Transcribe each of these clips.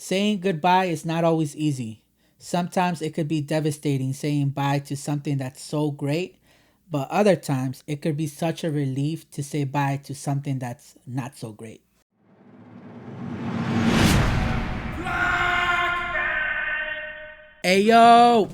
Saying goodbye is not always easy. Sometimes it could be devastating saying bye to something that's so great, but other times it could be such a relief to say bye to something that's not so great. Hey yo!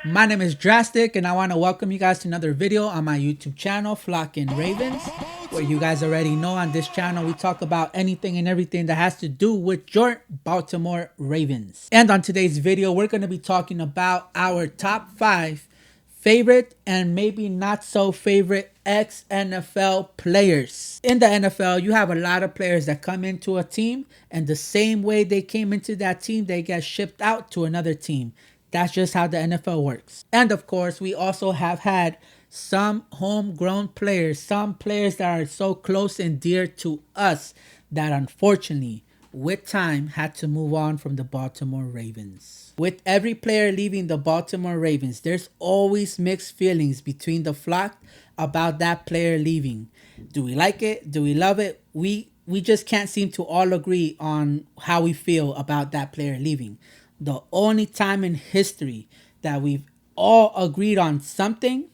My name is Drastic, and I want to welcome you guys to another video on my YouTube channel, Flocking Ravens, where you guys already know on this channel we talk about anything and everything that has to do with your Baltimore Ravens. And on today's video, we're going to be talking about our top 5 favorite and maybe not so favorite ex-NFL players. In the NFL, you have a lot of players that come into a team, and the same way they came into that team, they get shipped out to another team. That's just how the NFL works. And of course, we also have had some homegrown players, some players that are so close and dear to us that unfortunately, with time, had to move on from the Baltimore Ravens. With every player leaving the Baltimore Ravens, there's always mixed feelings between the flock about that player leaving. Do we like it? Do we love it? We just can't seem to all agree on how we feel about that player leaving. The only time in history that we've all agreed on something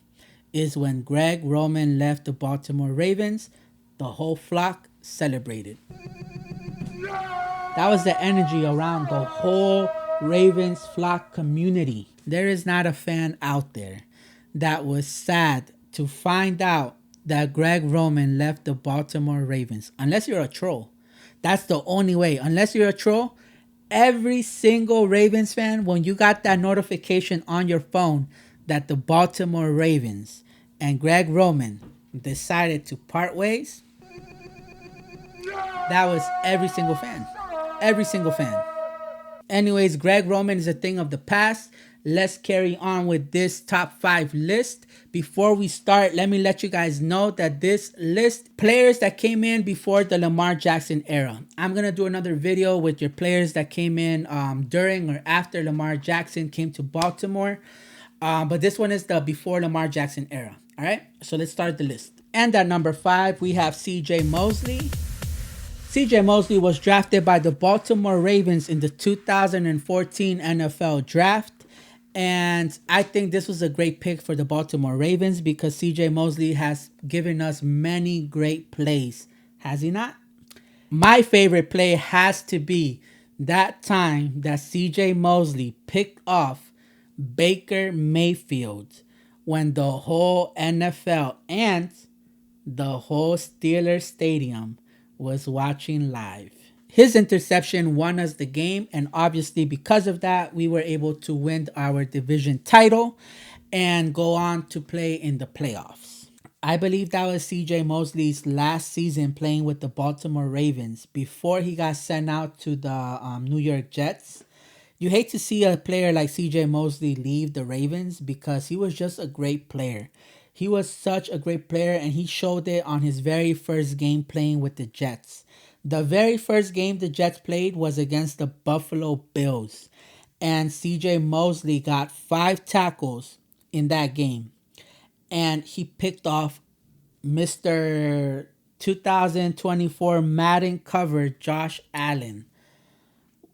is when Greg Roman left the Baltimore Ravens. The whole flock celebrated. That was the energy around the whole Ravens flock community. There is not a fan out there that was sad to find out that Greg Roman left the Baltimore Ravens. Unless you're a troll. That's the only way. Unless you're a troll, every single Ravens fan, when you got that notification on your phone that the Baltimore Ravens and Greg Roman decided to part ways, that was every single fan. Every single fan. Anyways, Greg Roman is a thing of the past. Let's carry on with this top 5 list. Before we start, let me let you guys know that this list, players that came in before the Lamar Jackson era. I'm going to do another video with your players that came in during or after Lamar Jackson came to Baltimore. But this one is the before Lamar Jackson era. All right, so let's start the list. And at number 5, we have CJ Mosley. CJ Mosley was drafted by the Baltimore Ravens in the 2014 NFL Draft. And I think this was a great pick for the Baltimore Ravens because CJ Mosley has given us many great plays. Has he not? My favorite play has to be that time that CJ Mosley picked off Baker Mayfield when the whole NFL and the whole Steelers Stadium was watching live. His interception won us the game, and obviously because of that, we were able to win our division title and go on to play in the playoffs. I believe that was CJ Mosley's last season playing with the Baltimore Ravens before he got sent out to the New York Jets. You hate to see a player like CJ Mosley leave the Ravens because he was just a great player. He was such a great player, and he showed it on his very first game playing with the Jets. The very first game the Jets played was against the Buffalo Bills, and CJ Mosley got 5 tackles in that game, and he picked off Mr. 2024 Madden cover Josh Allen,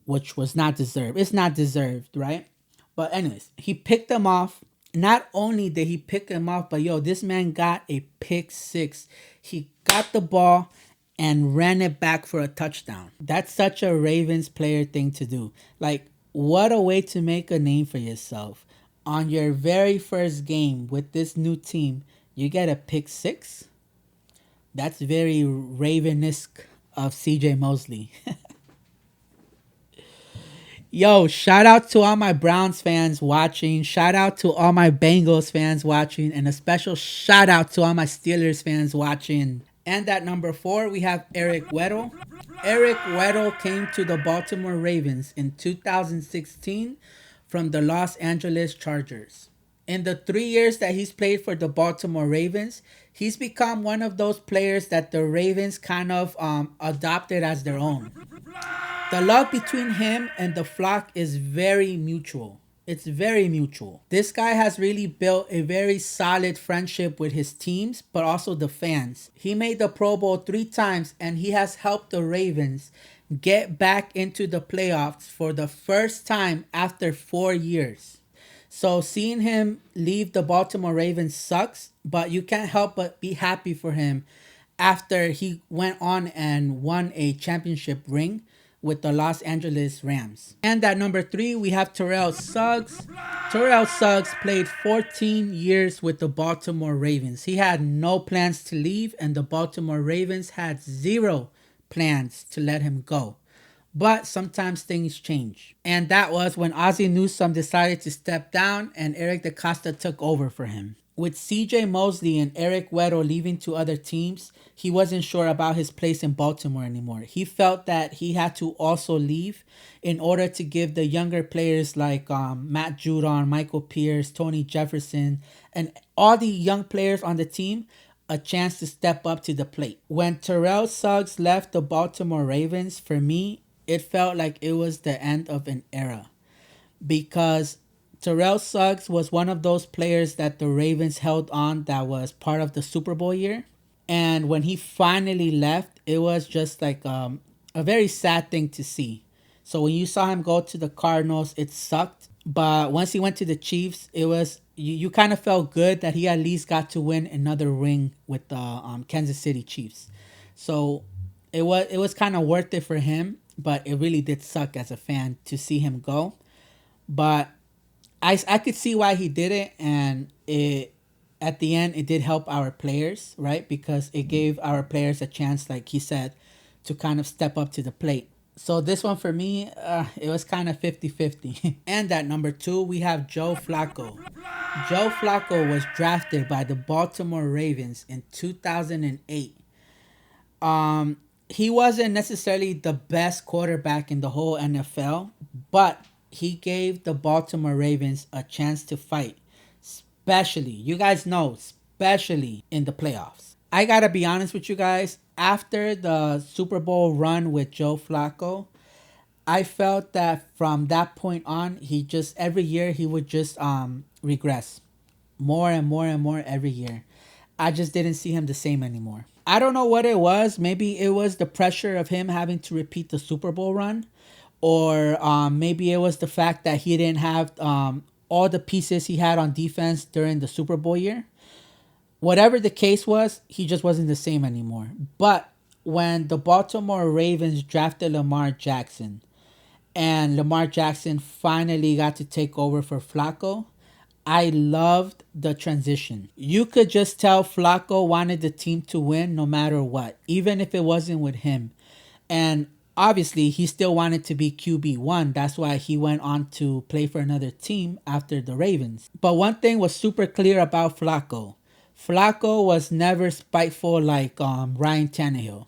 which was not deserved. It's not deserved, right? But anyways, he picked him off. Not only did he pick him off, but yo, this man got a pick 6. He got the ball and ran it back for a touchdown. That's such a Ravens player thing to do. Like, what a way to make a name for yourself. On your very first game with this new team, you get a pick 6? That's very Raven-esque of CJ Mosley. Yo, shout out to all my Browns fans watching. Shout out to all my Bengals fans watching. And a special shout out to all my Steelers fans watching. And at number 4, we have Eric Weddle. Eric Weddle came to the Baltimore Ravens in 2016 from the Los Angeles Chargers. In the 3 years that he's played for the Baltimore Ravens, he's become one of those players that the Ravens kind of adopted as their own. The love between him and the flock is very mutual. It's very mutual. This guy has really built a very solid friendship with his teams, but also the fans. He made the Pro Bowl 3 times, and he has helped the Ravens get back into the playoffs for the first time after 4 years. So seeing him leave the Baltimore Ravens sucks, but you can't help but be happy for him after he went on and won a championship ring with the Los Angeles Rams. And at number 3, we have Terrell Suggs. Terrell Suggs played 14 years with the Baltimore Ravens. He had no plans to leave, and the Baltimore Ravens had zero plans to let him go. But sometimes things change. And that was when Ozzie Newsome decided to step down and Eric DeCosta took over for him. With CJ Mosley and Eric Weddle leaving to other teams, he wasn't sure about his place in Baltimore anymore. He felt that he had to also leave in order to give the younger players like Matt Judon, Michael Pierce, Tony Jefferson, and all the young players on the team a chance to step up to the plate. When Terrell Suggs left the Baltimore Ravens, for me, it felt like it was the end of an era because Terrell Suggs was one of those players that the Ravens held on that was part of the Super Bowl year. And when he finally left, it was just like a very sad thing to see. So when you saw him go to the Cardinals, it sucked. But once he went to the Chiefs, it was you kind of felt good that he at least got to win another ring with the Kansas City Chiefs. So it was kind of worth it for him, but it really did suck as a fan to see him go. But I could see why he did it, and it at the end it did help our players, right? Because it gave our players a chance, like he said, to kind of step up to the plate. So this one for me, it was kind of 50-50. And at number 2, we have Joe Flacco. Joe Flacco was drafted by the Baltimore Ravens in 2008. He wasn't necessarily the best quarterback in the whole NFL, but he gave the Baltimore Ravens a chance to fight, especially, you guys know, especially in the playoffs. I gotta be honest with you guys, after the Super Bowl run with Joe Flacco, I felt that from that point on, he just every year he would just regress more and more and more every year. I just didn't see him the same anymore. I don't know what it was. Maybe it was the pressure of him having to repeat the Super Bowl run, or maybe it was the fact that he didn't have all the pieces he had on defense during the Super Bowl year. Whatever the case was, he just wasn't the same anymore. But when the Baltimore Ravens drafted Lamar Jackson and Lamar Jackson finally got to take over for Flacco, I loved the transition. You could just tell Flacco wanted the team to win no matter what, even if it wasn't with him. And obviously, he still wanted to be QB1. That's why he went on to play for another team after the Ravens. But one thing was super clear about Flacco. Flacco was never spiteful like Ryan Tannehill.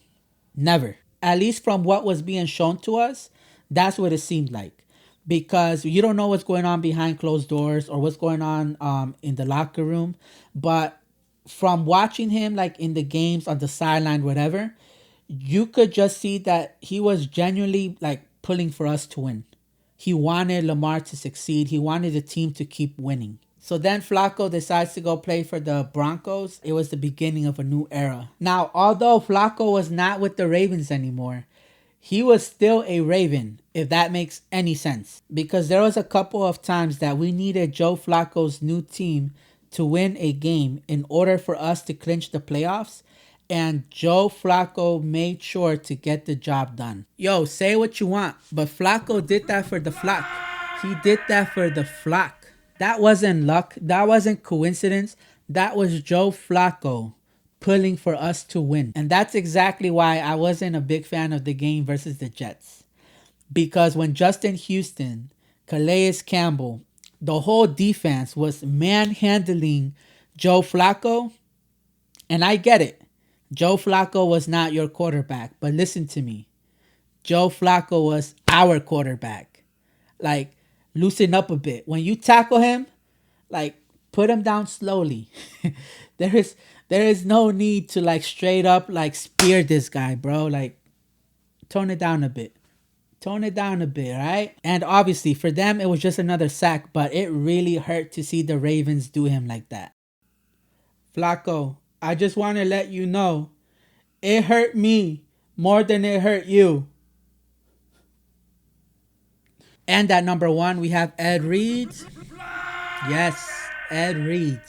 Never. At least from what was being shown to us, that's what it seemed like. Because you don't know what's going on behind closed doors or what's going on in the locker room. But from watching him like in the games on the sideline, whatever, you could just see that he was genuinely like pulling for us to win. He wanted Lamar to succeed. He wanted the team to keep winning. So then Flacco decides to go play for the Broncos. It was the beginning of a new era. Now, although Flacco was not with the Ravens anymore, he was still a Raven, if that makes any sense. Because there was a couple of times that we needed Joe Flacco's new team to win a game in order for us to clinch the playoffs. And Joe Flacco made sure to get the job done. Yo, say what you want, but Flacco did that for the flock. He did that for the flock. That wasn't luck. That wasn't coincidence. That was Joe Flacco pulling for us to win. And that's exactly why I wasn't a big fan of the game versus the Jets. Because when Justin Houston, Calais Campbell, the whole defense was manhandling Joe Flacco, and I get it. Joe Flacco was not your quarterback, but listen to me. Joe Flacco was our quarterback. Like, loosen up a bit. When you tackle him, like, put him down slowly. there is no need to like straight up like spear this guy, bro. Like, tone it down a bit. Tone it down a bit, right? And obviously for them it was just another sack, but it really hurt to see the Ravens do him like that. Flacco, I just want to let you know, it hurt me more than it hurt you. And at number one, we have Ed Reed. Yes, Ed Reed.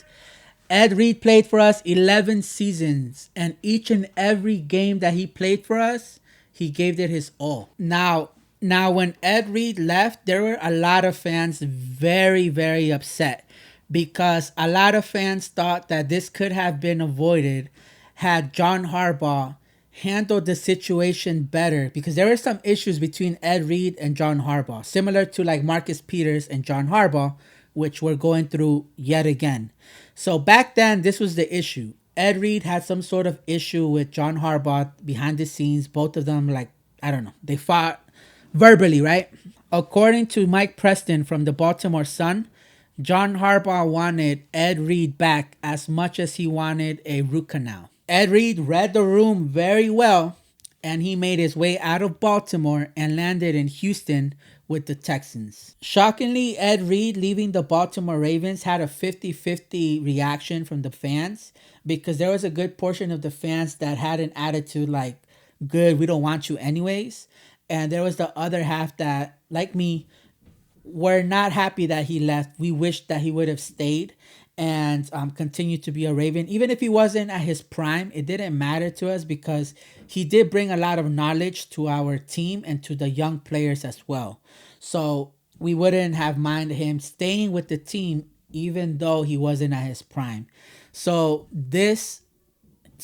Ed Reed played for us 11 seasons, and each and every game that he played for us, he gave it his all. Now when Ed Reed left, there were a lot of fans very, very upset because a lot of fans thought that this could have been avoided had John Harbaugh handled the situation better, because there were some issues between Ed Reed and John Harbaugh, similar to like Marcus Peters and John Harbaugh, which we're going through yet again. So back then, this was the issue. Ed Reed had some sort of issue with John Harbaugh behind the scenes. Both of them, like, I don't know, they fought verbally, right? According to Mike Preston from the Baltimore Sun, John Harbaugh wanted Ed Reed back as much as he wanted a root canal. Ed Reed read the room very well, and he made his way out of Baltimore and landed in Houston with the Texans. Shockingly, Ed Reed leaving the Baltimore Ravens had a 50-50 reaction from the fans, because there was a good portion of the fans that had an attitude like, good, we don't want you anyways. And there was the other half that, like me, were not happy that he left. We wished that he would have stayed and continued to be a Raven. Even if he wasn't at his prime, it didn't matter to us because he did bring a lot of knowledge to our team and to the young players as well. So we wouldn't have minded him staying with the team even though he wasn't at his prime. So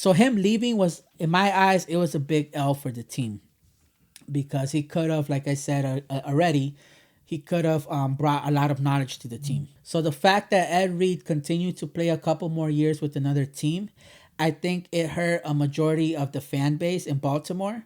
him leaving was, in my eyes, it was a big L for the team, because he could have, like I said already, he could have brought a lot of knowledge to the team. So the fact that Ed Reed continued to play a couple more years with another team, I think it hurt a majority of the fan base in Baltimore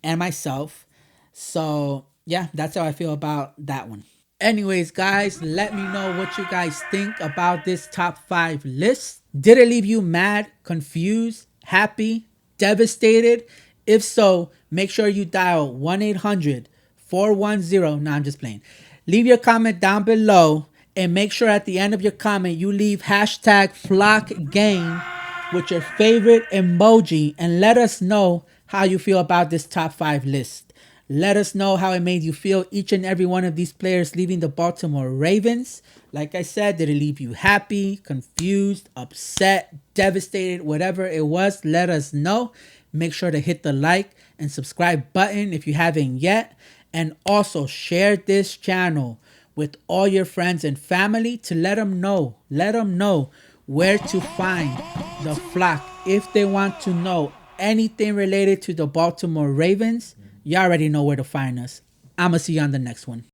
and myself. So yeah, that's how I feel about that one. Anyways, guys, let me know what you guys think about this top 5 list. Did it leave you mad, confused, happy, devastated? If so, make sure you dial 1-800-410. No, I'm just playing. Leave your comment down below, and make sure at the end of your comment you leave hashtag FlockGame with your favorite emoji, and let us know how you feel about this top 5 list. Let us know how it made you feel, each and every one of these players leaving the Baltimore Ravens. Like I said, did it leave you happy, confused, upset, devastated, whatever it was? Let us know. Make sure to hit the like and subscribe button if you haven't yet. And also share this channel with all your friends and family to let them know where to find the Flock. If they want to know anything related to the Baltimore Ravens, you already know where to find us. I'm going to see you on the next one.